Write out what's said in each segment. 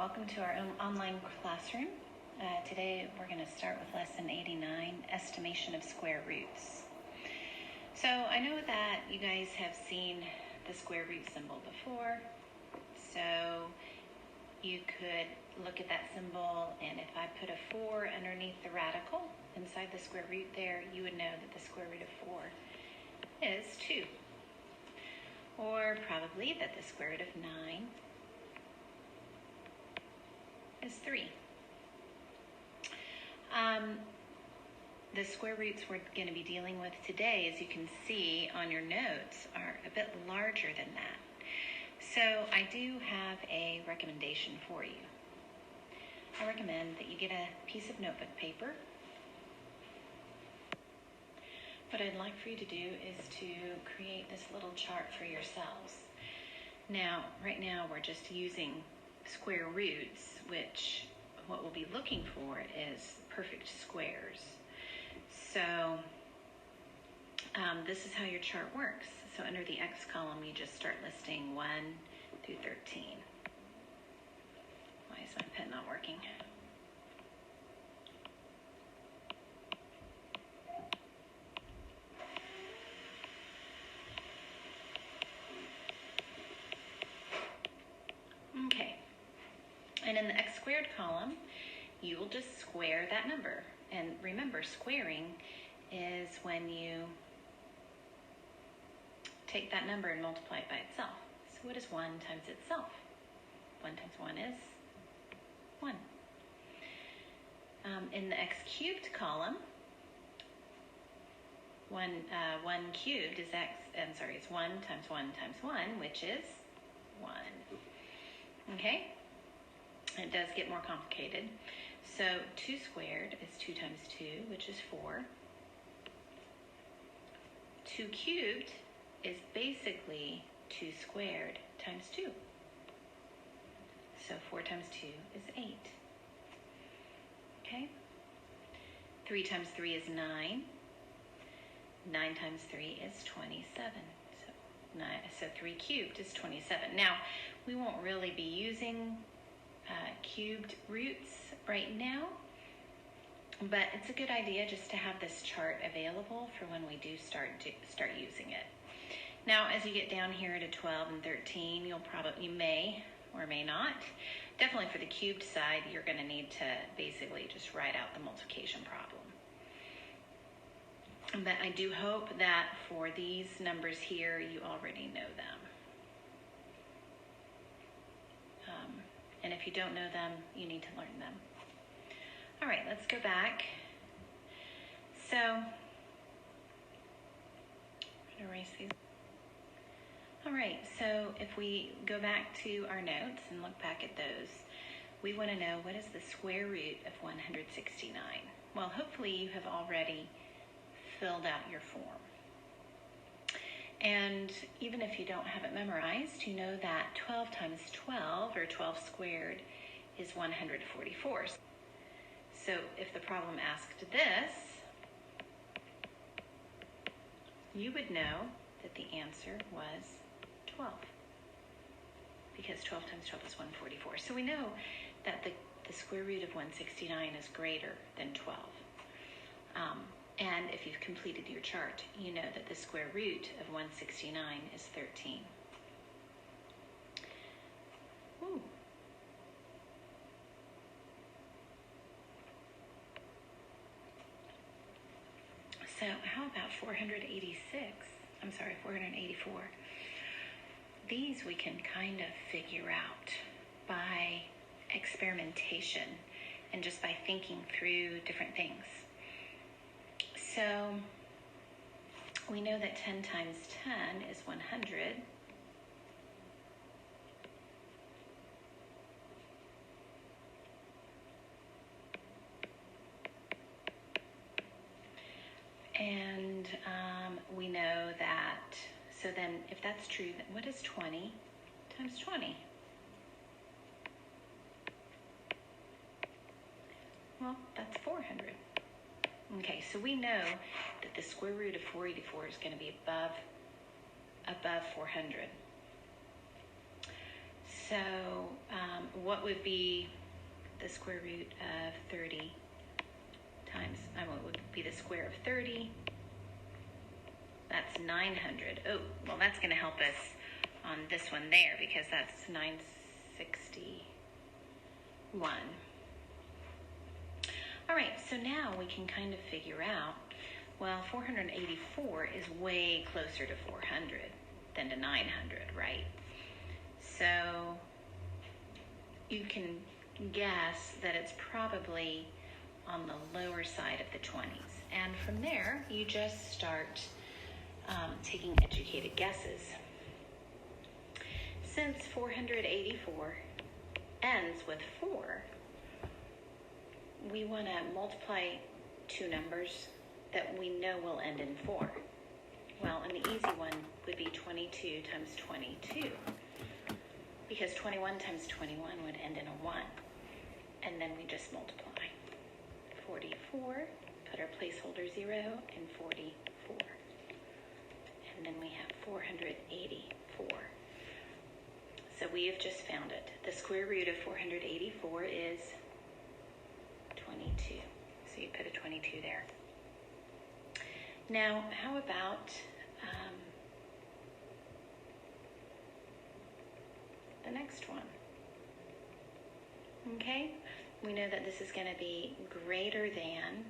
welcome to our online classroom. Today we're going to start with lesson 89, estimation of square roots. So I know that you guys have seen the square root symbol before, so you could look at that symbol, and if I put a 4 underneath the radical inside the square root there, you would know that the square root of 4 is 2. Or probably that the square root of 9 is 3. The square roots we're going to be dealing with today, as you can see on your notes, are a bit larger than that. So I do have a recommendation for you. I recommend that you get a piece of notebook paper. What I'd like for you to do is to create this little chart for yourselves. Now, right now we're just using square roots, which what we'll be looking for is perfect squares. So this is how your chart works. So under the X column, you just start listing 1 through 13. Why is my pen not working? Okay. And in the X squared column, you will just square that number. And remember, squaring is when you take that number and multiply it by itself. So what is 1 times itself? 1 times 1 is 1. In the X cubed column, 1 cubed is it's 1 times 1 times 1, which is 1. Okay? It does get more complicated. So 2 squared is 2 times 2, which is 4. 2 cubed is basically 2 squared times 2. So 4 times 2 is 8. Okay? 3 times 3 is 9. 9 times 3 is 27. So 3 cubed is 27. Now, we won't really be using cubed roots right now, but it's a good idea just to have this chart available for when we do start using it. Now, as you get down here to 12 and 13, you may or may not. Definitely for the cubed side, you're going to need to basically just write out the multiplication problem. But I do hope that for these numbers here, you already know them. And if you don't know them, you need to learn them. All right, let's go back. So, I'm going to erase these. All right, so if we go back to our notes and look back at those, we want to know what is the square root of 169. Well, hopefully you have already filled out your form. And even if you don't have it memorized, you know that 12 times 12, or 12 squared, is 144. So if the problem asked this, you would know that the answer was 12. Because 12 times 12 is 144. So we know that the square root of 169 is greater than 12. And if you've completed your chart, you know that the square root of 169 is 13. Ooh. So how about 484? These we can kind of figure out by experimentation and just by thinking through different things. So we know that 10 times 10 is 100. And we know that, so then if that's true, then what is 20 times 20? Well, that's 400. Okay, so we know that the square root of 484 is going to be above 400. So what would be the square root of 30 times, what would be the square of 30? That's 900. Oh, well, that's going to help us on this one there because that's 961. All right, so now we can kind of figure out, well, 484 is way closer to 400 than to 900, right? So you can guess that it's probably on the lower side of the 20s. And from there, you just start taking educated guesses. Since 484 ends with 4, we want to multiply two numbers that we know will end in 4. Well, and the easy one would be 22 times 22, because 21 times 21 would end in a 1. And then we just multiply. 44, put our placeholder 0, and 44. And then we have 484. So we have just found it. The square root of 484 is 22. So you put a 22 there. Now, how about the next one? Okay, we know that this is going to be greater than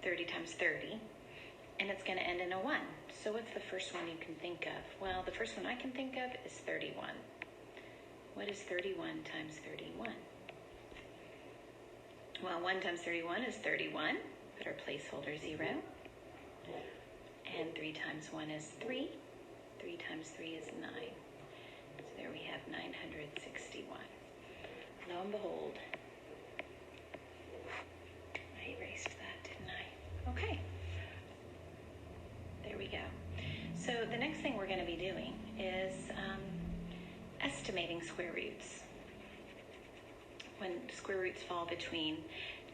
30 times 30, and it's going to end in a 1. So what's the first one you can think of? Well, the first one I can think of is 31. What is 31 times 31? Well, 1 times 31 is 31. Put our placeholder 0. And 3 times 1 is 3. 3 times 3 is 9. So there we have 961. Lo and behold, I erased that, didn't I? Okay. There we go. So the next thing we're going to be doing is estimating square roots. When square roots fall between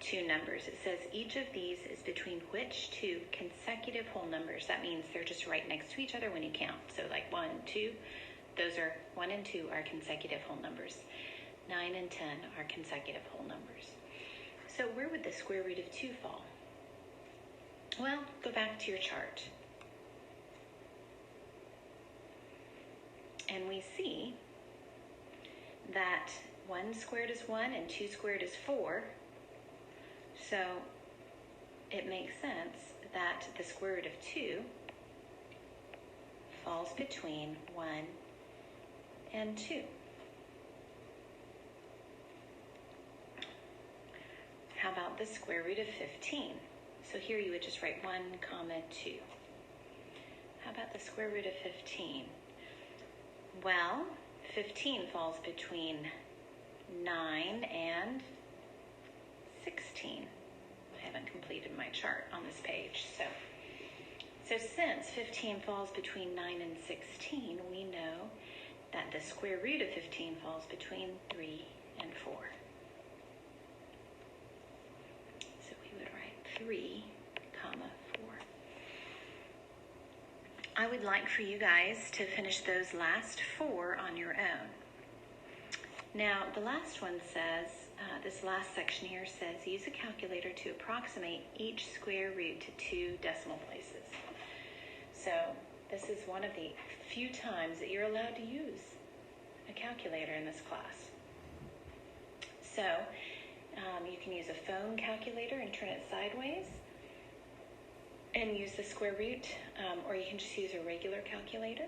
two numbers, it says each of these is between which two consecutive whole numbers. That means they're just right next to each other when you count. So like 1, 2, those are 1 and 2 are consecutive whole numbers. 9 and 10 are consecutive whole numbers. So where would the square root of 2 fall? Well, go back to your chart. And we see that 1 squared is 1 and 2 squared is 4. So it makes sense that the square root of 2 falls between 1 and 2. How about the square root of 15? So here you would just write 1, 2. How about the square root of 15? Well, 15 falls between 9 and 16. I haven't completed my chart on this page. So since 15 falls between 9 and 16, we know that the square root of 15 falls between 3 and 4. So we would write 3, 4. I would like for you guys to finish those last 4 on your own. Now, the last one says, this last section here says, use a calculator to approximate each square root to 2 decimal places. So this is one of the few times that you're allowed to use a calculator in this class. So you can use a phone calculator and turn it sideways and use the square root, or you can just use a regular calculator.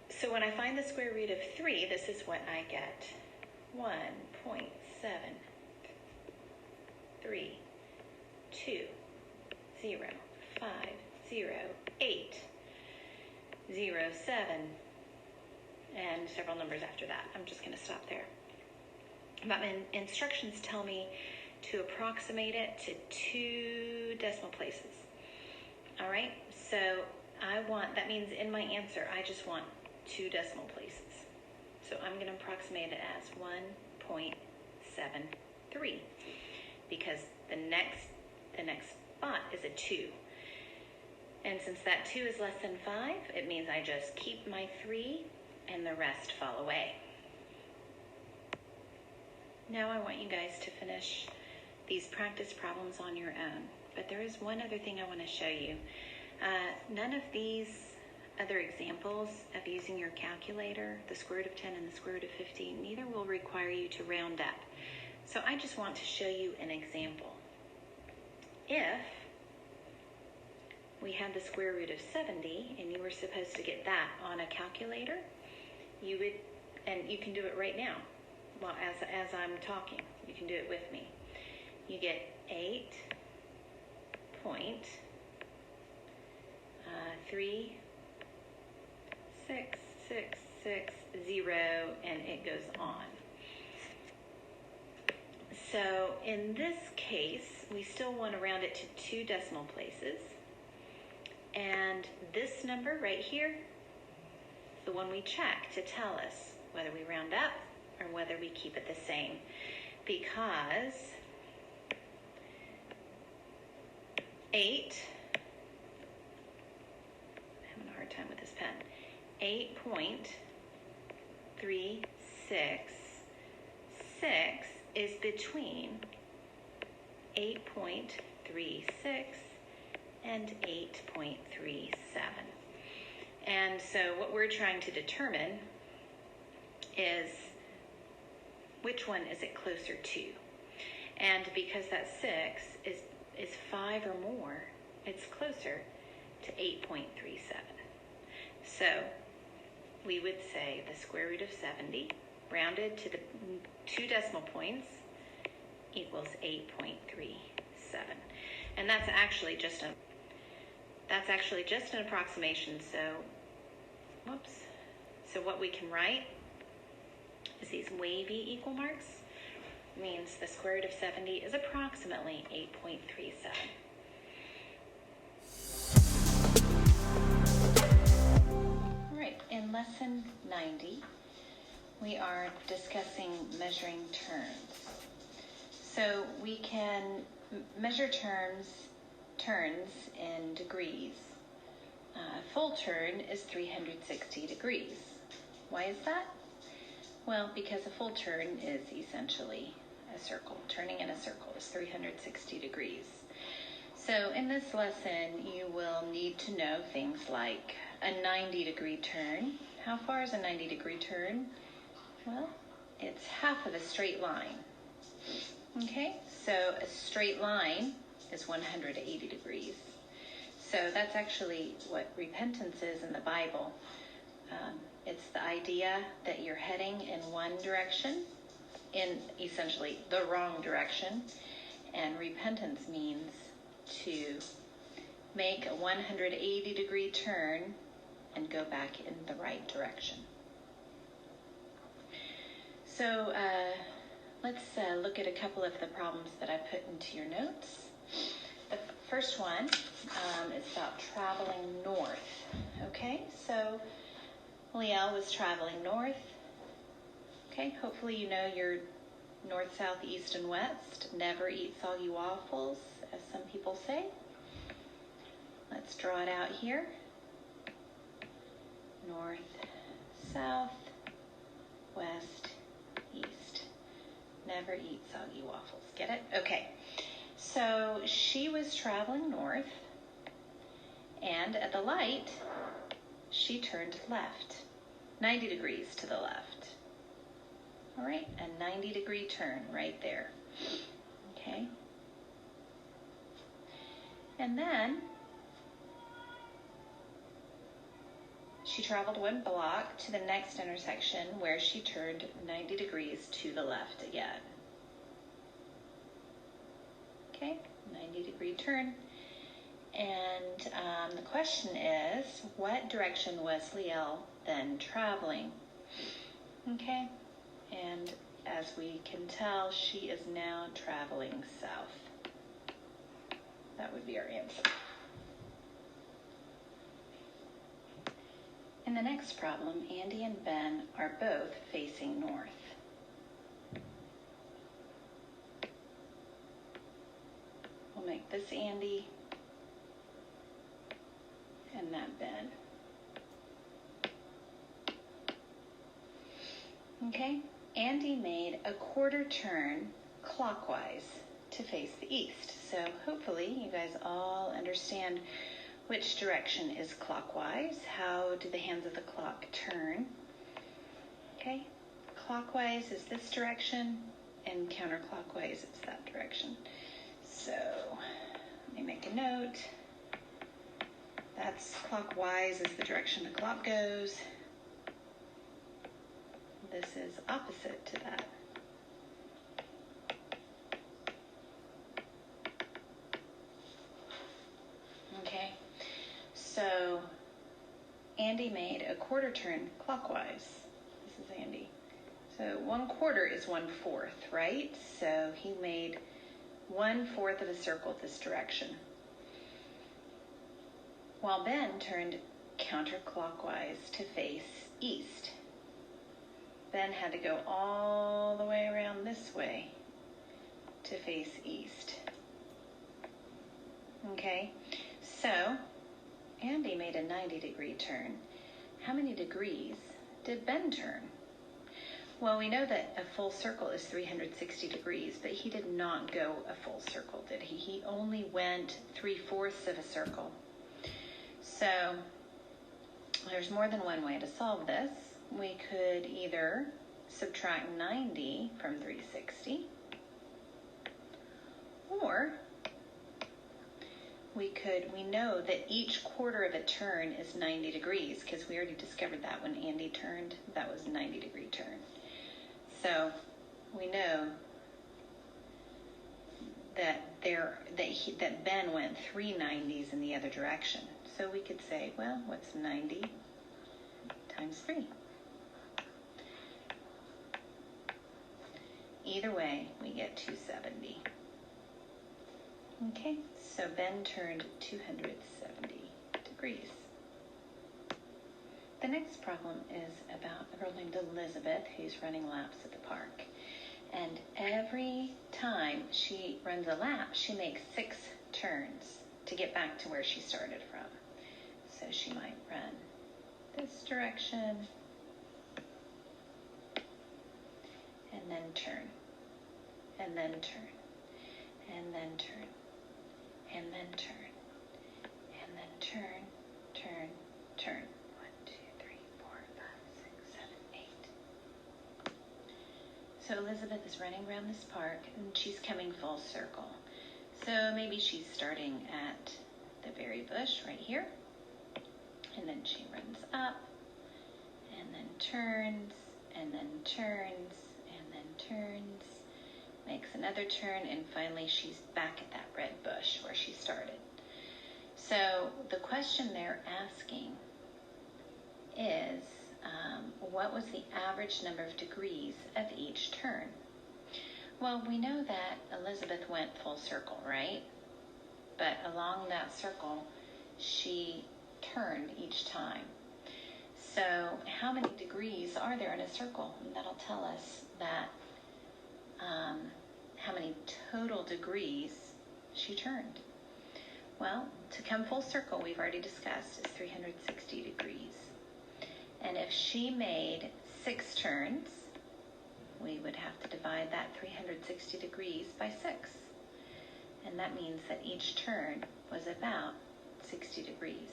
So when I find the square root of 3, this is what I get. 1.73207. And several numbers after that. I'm just going to stop there. But my instructions tell me to approximate it to 2 decimal places. All right, so that means in my answer, I just want 2 decimal places. So I'm going to approximate it as 1.73 because the next spot is a 2. And since that 2 is less than 5, it means I just keep my 3 and the rest fall away. Now I want you guys to finish these practice problems on your own. But there is one other thing I want to show you. None of these other examples of using your calculator, the square root of 10 and the square root of 15, neither will require you to round up. So I just want to show you an example. If we had the square root of 70 and you were supposed to get that on a calculator, you would, and you can do it right now. Well, as I'm talking, you can do it with me. You get 8.3660, and it goes on. So in this case, we still want to round it to 2 decimal places. And this number right here, the one we check to tell us whether we round up or whether we keep it the same. Because 8, I'm having a hard time with this pen, 8.366 is between 8.36 and 8.37. And so what we're trying to determine is which one is it closer to. And because that 6 is 5 or more, it's closer to 8.37. So we would say the square root of 70 rounded to the 2 decimal points equals 8.37. And that's actually just an approximation. So what we can write is these wavy equal marks means the square root of 70 is approximately 8.37. All right, in lesson 90, we are discussing measuring terms. So we can measure turns in degrees. A full turn is 360 degrees. Why is that? Well, because a full turn is essentially a circle. Turning in a circle is 360 degrees. So in this lesson, you will need to know things like a 90-degree turn. How far is a 90-degree turn? Well, it's half of a straight line. Okay, so a straight line is 180 degrees. So that's actually what repentance is in the Bible. It's the idea that you're heading in one direction, in essentially the wrong direction, and repentance means to make a 180-degree turn and go back in the right direction. So let's look at a couple of the problems that I put into your notes. The first one is about traveling north. Okay, so Liel was traveling north. Okay, hopefully you know your north, south, east, and west. Never eat soggy waffles, as some people say. Let's draw it out here. North, south, west, east. Never eat soggy waffles. Get it? Okay. So she was traveling north, and at the light, she turned left, 90 degrees to the left. All right, a 90-degree turn right there. Okay. And then she traveled 1 block to the next intersection where she turned 90 degrees to the left again. Okay, 90-degree turn. And the question is, what direction was Liel then traveling? Okay, and as we can tell, she is now traveling south. That would be our answer. In the next problem, Andy and Ben are both facing north. We'll make this Andy and that Ben. Okay, Andy made a quarter turn clockwise to face the east. So hopefully you guys all understand which direction is clockwise. How do the hands of the clock turn? Okay, clockwise is this direction and counterclockwise is that direction. So let me make a note. That's clockwise is the direction the clock goes. This is opposite to that. Okay, so Andy made a quarter turn clockwise. This is Andy. So 1/4 is 1/4, right? So he made 1/4 of a circle this direction. While Ben turned counterclockwise to face east. Ben had to go all the way around this way to face east. Okay, so Andy made a 90-degree turn. How many degrees did Ben turn? Well, we know that a full circle is 360 degrees, but he did not go a full circle, did he? He only went 3/4 of a circle. So there's more than one way to solve this. We could either subtract 90 from 360, or we know that each quarter of a turn is 90 degrees because we already discovered that when Andy turned, that was a 90-degree turn. So we know that Ben went 3 90s in the other direction. So we could say, well, what's 90 times 3? Either way, we get 270. Okay, so Ben turned 270 degrees. The next problem is about a girl named Elizabeth who's running laps at the park. And every time she runs a lap, she makes 6 turns to get back to where she started from. So she might run this direction and then turn, and then turn, and then turn, and then turn, and then turn, turn, turn. 1, 2, 3, 4, 5, 6, 7, 8. So Elizabeth is running around this park and she's coming full circle. So maybe she's starting at the berry bush right here. And then she runs up and then turns and then turns and then turns, makes another turn, and finally she's back at that red bush where she started. So the question they're asking is, what was the average number of degrees of each turn? Well, we know that Elizabeth went full circle, right? But along that circle, she turned each time. So how many degrees are there in a circle? And that'll tell us that how many total degrees she turned. Well, to come full circle, we've already discussed, is 360 degrees. And if she made 6 turns, we would have to divide that 360 degrees by 6. And that means that each turn was about 60 degrees.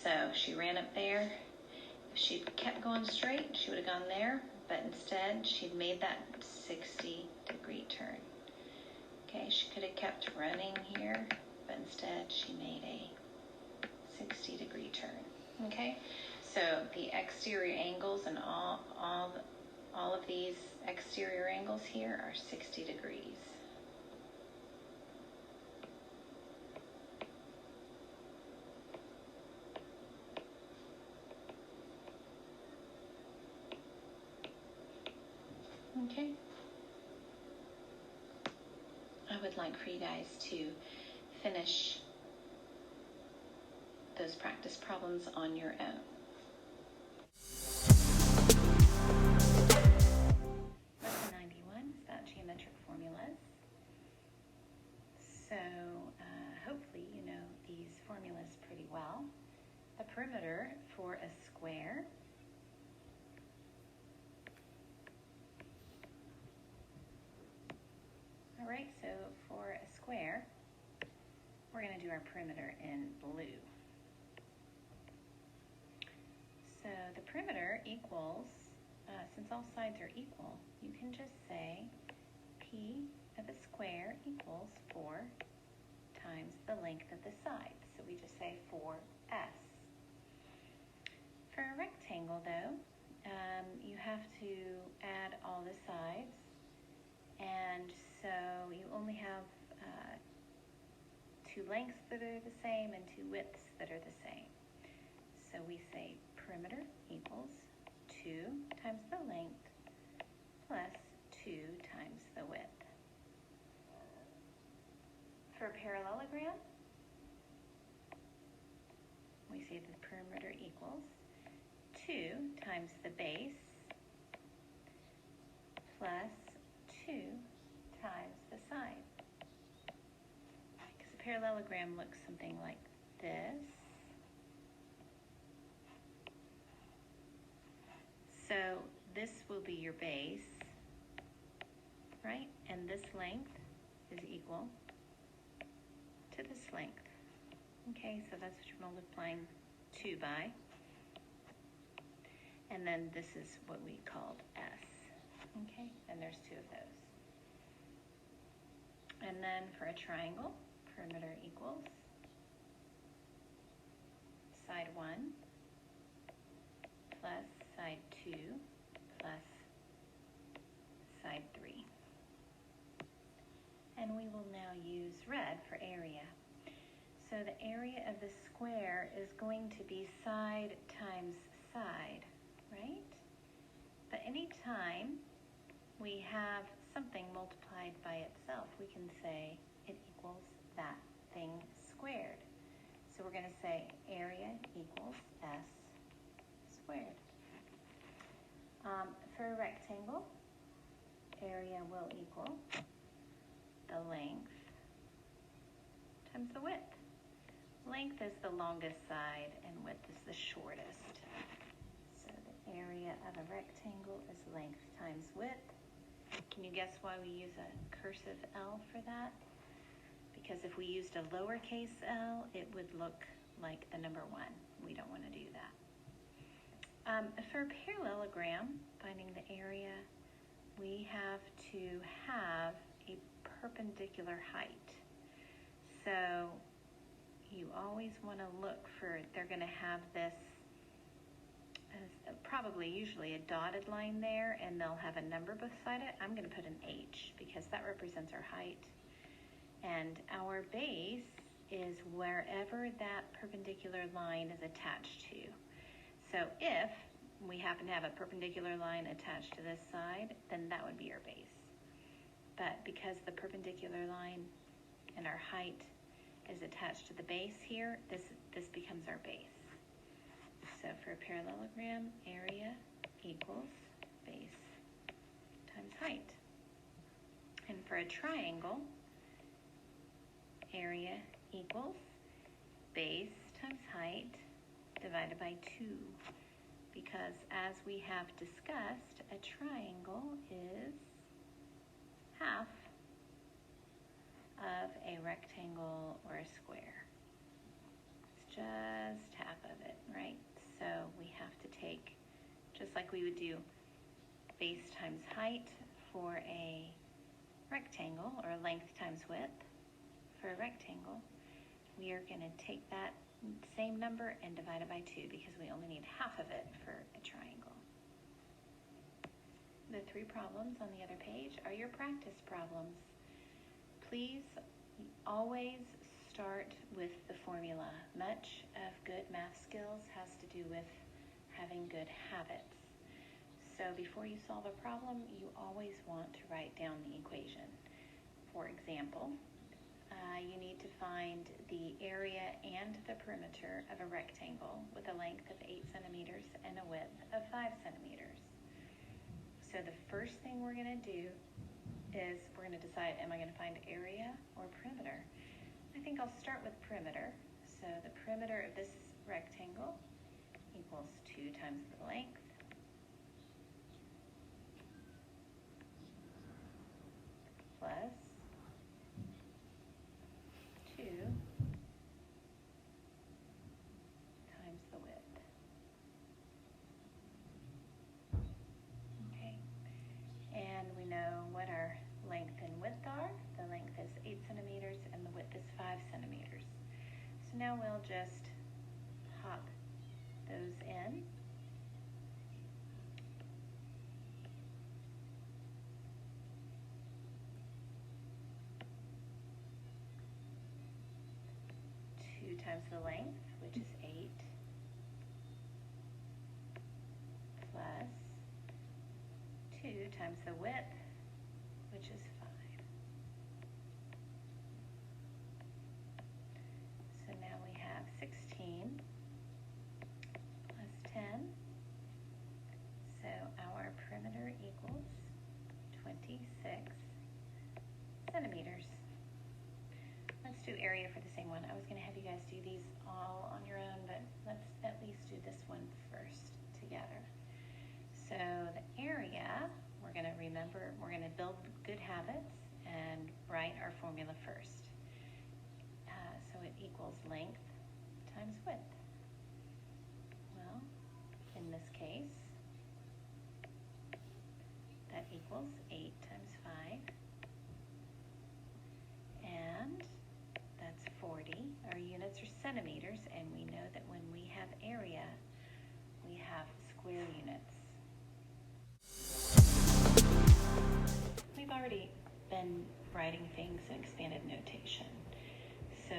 So she ran up there. If she'd kept going straight, she would have gone there. But instead, she'd made that 60-degree turn. Okay, she could have kept running here, but instead she made a 60-degree turn. Okay, so the exterior angles and all of these exterior angles here are 60 degrees. Okay. I would like for you guys to finish those practice problems on your own. Lesson 91 is about geometric formulas. So hopefully you know these formulas pretty well. A perimeter for a square our perimeter in blue. So the perimeter equals, since all sides are equal, you can just say P of a square equals 4 times the length of the sides. So we just say 4s. For a rectangle, though, you have to add all the sides, and so you only have 2 lengths that are the same and 2 widths that are the same. So we say perimeter equals 2 times the length plus 2 times the width. For a parallelogram, we say the perimeter equals 2 times the base plus 2 times the side. Because a parallelogram looks something like this. So this will be your base, right? And this length is equal to this length. Okay, so that's what you're multiplying 2 by. And then this is what we called S. Okay, and there's 2 of those. And then for a triangle, perimeter equals side 1 plus side 2 plus side 3. And we will now use red for area. So the area of the square is going to be side times side, right? But anytime we have something multiplied by itself, we can say it equals that thing squared. So we're going to say area equals S squared. For a rectangle, area will equal the length times the width. Length is the longest side and width is the shortest. So the area of a rectangle is length times width. Can you guess why we use a cursive L for that? Because if we used a lowercase l, it would look like the number 1. We don't want to do that. For a parallelogram, finding the area, we have to have a perpendicular height. So you always want to look for, they're going to have this, usually a dotted line there, and they'll have a number beside it. I'm going to put an H because that represents our height. And our base is wherever that perpendicular line is attached to. So if we happen to have a perpendicular line attached to this side, then that would be our base. But because the perpendicular line and our height is attached to the base here, this becomes our base. So for a parallelogram, area equals base times height. And for a triangle, area equals base times height divided by 2. Because as we have discussed, a triangle is half of a rectangle or a square. It's just half of it, right? So we have to take, just like we would do base times height for a rectangle, or length times width for a rectangle, we are going to take that same number and divide it by 2 because we only need half of it for a triangle. The 3 problems on the other page are your practice problems. Please always start with the formula. Much of good math skills has to do with having good habits. So before you solve a problem, you always want to write down the equation. For example, you need to find the area and the perimeter of a rectangle with a length of 8 centimeters and a width of 5 centimeters. So the first thing we're going to do is we're going to decide, am I going to find area or perimeter? I think I'll start with perimeter. So the perimeter of this rectangle equals 2 times the length plus 2 now we'll just hop those in. Times the length, which is 8, plus 2 times the width, which is 5. So now we have 16 plus 10. So our perimeter equals 26 centimeters. Let's do area for the same one. I was going to have you guys do these all on your own, but let's at least do this one first together. So the area, we're going to remember, we're going to build good habits and write our formula first. So it equals length times width. Well, in this case, that equals 8 times 5. And that's 40. Our units are centimeters, and we know that when we have area, we have square units. We've already been writing things in expanded notation. So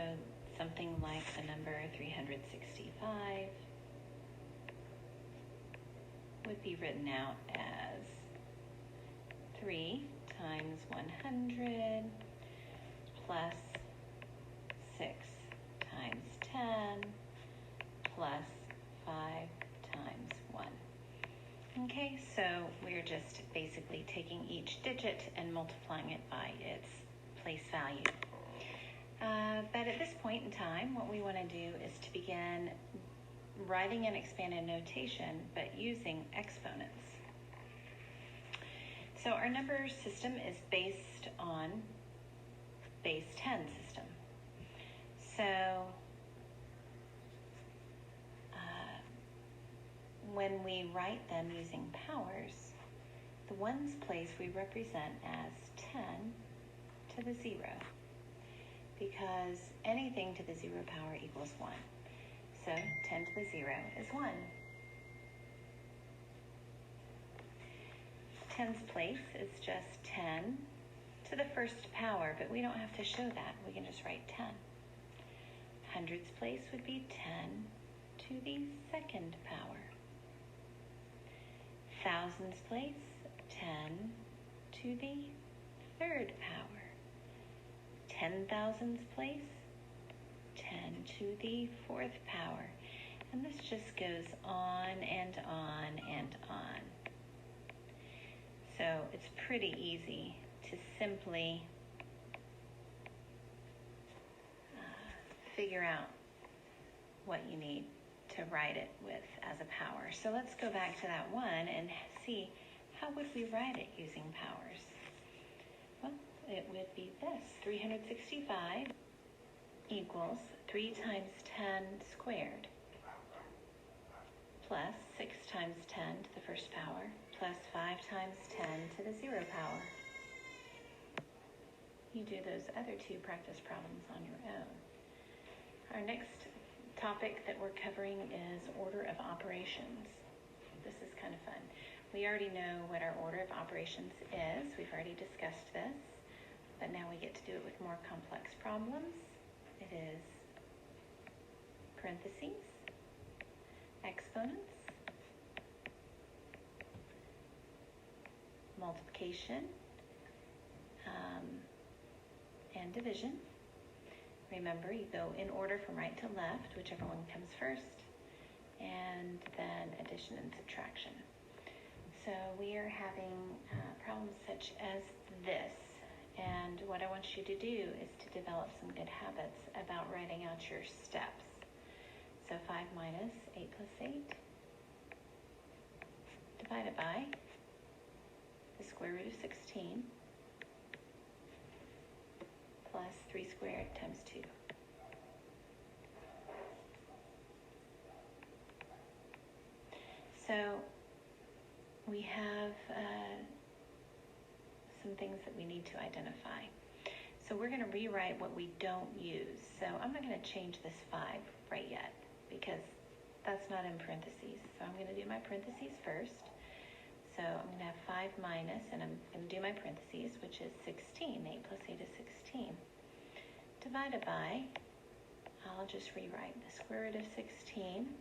something like the number 365 would be written out as 3 times 100 plus 6 times 10 plus 5 times 1. Okay, so we're just basically taking each digit and multiplying it by its place value. But at this point in time, what we want to do is to begin writing in expanded notation, but using exponents. So our number system is based on base 10 system. So when we write them using powers, the ones place we represent as 10 to the 0, because anything to the 0 power equals 1. So 10 to the 0 is 1. 10's place is just 10 to the first power, but we don't have to show that. We can just write 10. 100's place would be 10 to the second power. 1000's place, 10 to the third power. 10,000's place, 10 to the fourth power. And this just goes on and on and on. So it's pretty easy to simply figure out what you need to write it with as a power. So let's go back to that one and see how would we write it using powers. Well, it would be this. 365 equals 3 times 10 squared plus 6 times 10 to the first power plus 5 times 10 to the 0 power. You do those other two practice problems on your own. Our next topic that we're covering is order of operations. This is kind of fun. We already know what our order of operations is. We've already discussed this, but now we get to do it with more complex problems. It is parentheses, exponents, multiplication, and division. Remember, you go in order from right to left, whichever one comes first, and then addition and subtraction. So we are having problems such as this, and what I want you to do is to develop some good habits about writing out your steps. So 5 minus 8 plus 8 divided by the square root of 16 plus 3 squared times 2. So we have some things that we need to identify. So we're going to rewrite what we don't use. So I'm not going to change this 5 right yet because that's not in parentheses. So I'm going to do my parentheses first. So I'm going to have 5 minus, and I'm going to do my parentheses, which is 16. 8 plus 8 is 16. Divided by, I'll just rewrite the square root of 16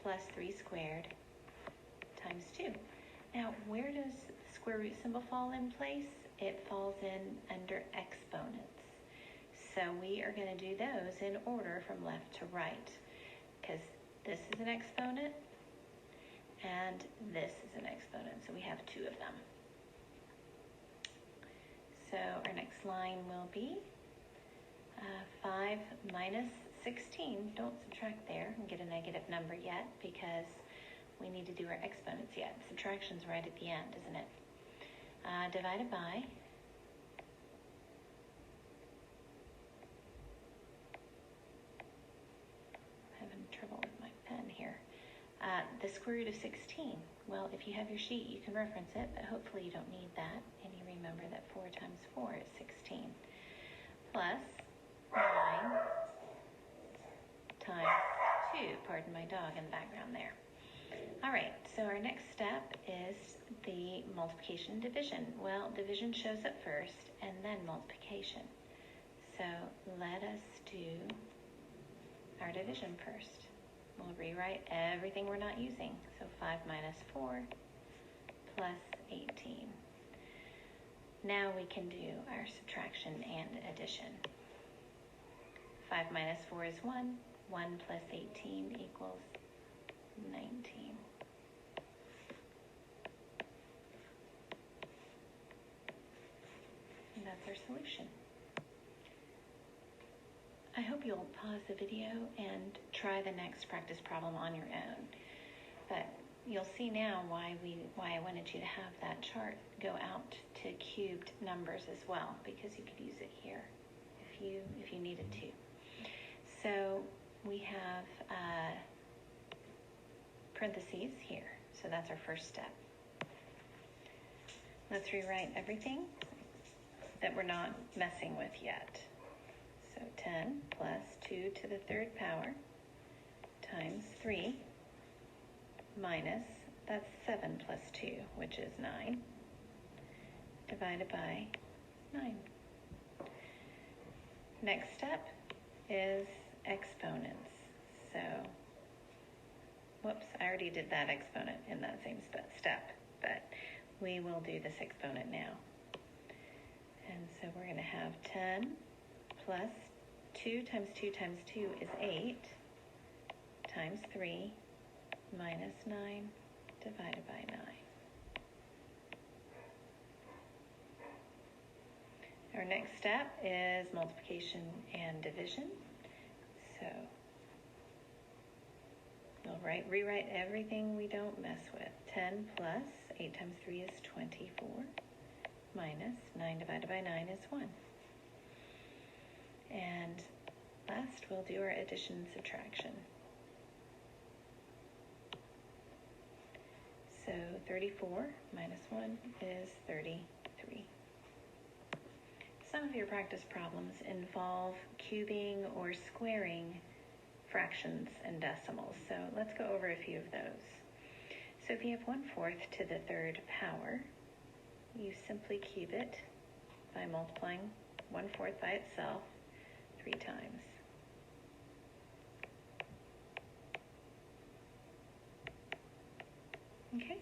plus 3 squared times 2. Now, where does the square root symbol fall in place? It falls in under exponents. So we are going to do those in order from left to right, because this is an exponent and this is an exponent. So we have 2 of them. So our next line will be 5 minus 16. Don't subtract there and get a negative number yet because we need to do our exponents yet. Subtraction's right at the end, isn't it? Divided by having trouble with my pen here. The square root of 16. Well, if you have your sheet, you can reference it, but hopefully you don't need that. And you remember that 4 times 4 is 16. Plus 9 times 2. Pardon my dog in the background there. All right, so our next step is the multiplication and division. Well, division shows up first and then multiplication. So let us do our division first. We'll rewrite everything we're not using. So 5 minus 4 plus 18. Now we can do our subtraction and addition. 5 minus 4 is 1. 1 plus 18 equals 19. And that's our solution. I hope you'll pause the video and try the next practice problem on your own. But you'll see now why I wanted you to have that chart go out to cubed numbers as well, because you could use it here if you needed to. So we have parentheses here. So that's our first step. Let's rewrite everything that we're not messing with yet. So 10 plus 2 to the 3rd power times 3 minus, that's 7 plus 2, which is 9, divided by 9. Next step is exponents. So, whoops, I already did that exponent in that same step, but we will do this exponent now. And so we're going to have 10 plus 2 times 2 times 2 is 8 times 3 minus 9 divided by 9. Our next step is multiplication and division. So we'll rewrite everything we don't mess with. 10 plus 8 times 3 is 24 minus 9 divided by 9 is 1. And last, we'll do our addition and subtraction. So 34 minus 1 is 33. Some of your practice problems involve cubing or squaring fractions and decimals. So let's go over a few of those. So if you have 1/4 to the 3rd power, you simply cube it by multiplying 1/4 by itself 3 times. Okay,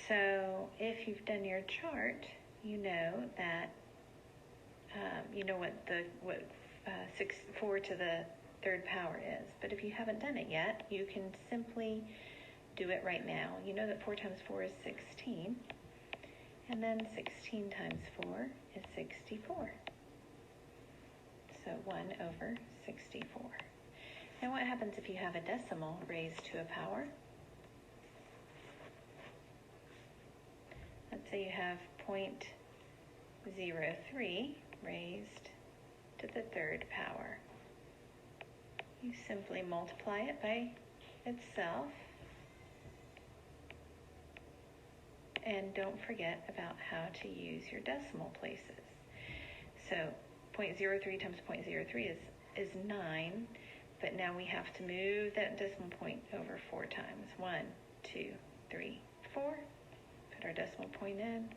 so if you've done your chart, you know that you know what 4 to the 3rd power is. But if you haven't done it yet, you can simply do it right now. You know that 4 times 4 is 16, and then 16 times 4 is 64. So 1 over 64. Now what happens if you have a decimal raised to a power? Let's say you have 0.03 raised to the 3rd power. You simply multiply it by itself. And don't forget about how to use your decimal places. So 0.03 times 0.03 is 9, but now we have to move that decimal point over 4 times. 1, 2, 3, 4. Put our decimal point in,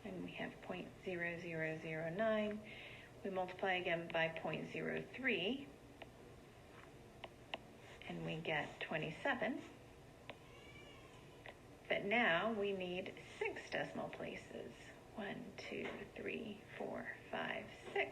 and we have 0.0009. We multiply again by 0.03, and we get 27. But now we need 6 decimal places. 1, 2, 3, 4, 5, 6.